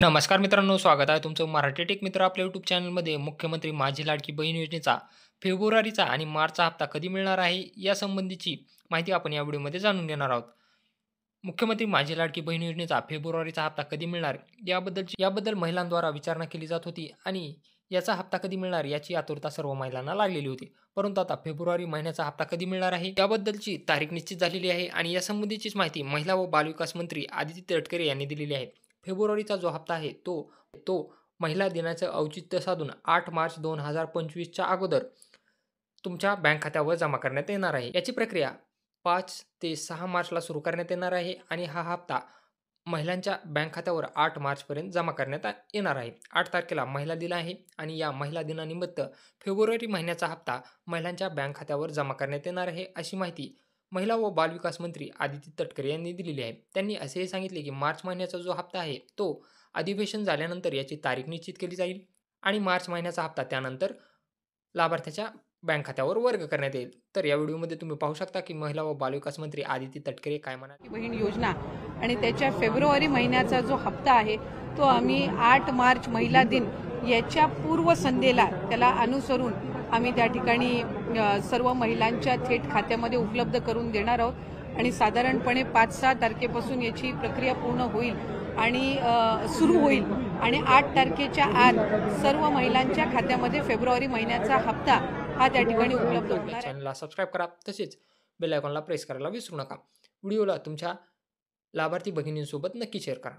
नमस्कार मित्रांनो, स्वागत आहे तुमचं मराठी टेक मित्र आपल्या यूट्यूब चॅनलमध्ये. मुख्यमंत्री माझी लाडकी बहीण योजनेचा फेब्रुवारीचा आणि मार्चचा हप्ता कधी मिळणार आहे, यासंबंधीची माहिती आपण या व्हिडिओमध्ये जाणून घेणार आहोत. मुख्यमंत्री माझी लाडकी बहीण योजनेचा फेब्रुवारीचा हप्ता कधी मिळणार याबद्दल महिलांद्वारा विचारणा केली जात होती आणि याचा हप्ता कधी मिळणार याची आतुरता सर्व महिलांना लागलेली होती. परंतु आता फेब्रुवारी महिन्याचा हप्ता कधी मिळणार आहे याबद्दलची तारीख निश्चित झालेली आहे आणि यासंबंधीचीच माहिती महिला व बालविकास मंत्री आदिती तटकरे यांनी दिलेली आहे. फेब्रुवारीचा जो हप्ता आहे तो महिला दिनाचं औचित्य साधून 8 मार्च 2025च्या अगोदर तुमच्या बँक खात्यावर जमा करण्यात येणार आहे. याची प्रक्रिया 5 ते 6 मार्चला सुरू करण्यात येणार आहे आणि हा हप्ता महिलांच्या बँक खात्यावर 8 मार्चपर्यंत जमा करण्यात येणार आहे. 8 तारखेला महिला दिन आहे आणि या महिला दिनानिमित्त फेब्रुवारी महिन्याचा हप्ता महिलांच्या बँक खात्यावर जमा करण्यात येणार आहे, अशी माहिती महिला व बालविकास मंत्री आदिती तटकरे यांनी दिलेली आहे. त्यांनी असेही सांगितले की मार्च महिन्याचा जो हप्ता आहे तो अधिवेशन झाल्यानंतर याची तारीख निश्चित केली जाईल आणि मार्च महिन्याचा हप्ता त्यानंतर लाभार्थ्याच्या बँक खात्यावर वर्ग करण्यात येईल. तर या व्हिडिओमध्ये तुम्ही पाहू शकता की महिला व बालविकास मंत्री आदिती तटकरे काय म्हणाले. बहीण योजना आणि त्याच्या फेब्रुवारी महिन्याचा जो हप्ता आहे तो आम्ही 8 मार्च महिला दिन याच्या पूर्वसंध्येला त्याला अनुसरून आम्ही त्या ठिकाणी सर्व महिलांच्या थेट खात्यामध्ये उपलब्ध करून देणार आहोत आणि साधारणपणे 5-6 तारखेपासून याची प्रक्रिया पूर्ण होईल आणि सुरू होईल आणि 8 तारखेच्या आत सर्व महिलांच्या खात्यामध्ये फेब्रुवारी महिन्याचा हप्ता हा त्या ठिकाणी उपलब्ध होणार. चॅनलला सबस्क्राईब करा, तसेच बेल आयकॉनला प्रेस करायला विसरू नका. व्हिडिओला तुमच्या लाभार्थी भगिनींसोबत नक्की शेअर करा.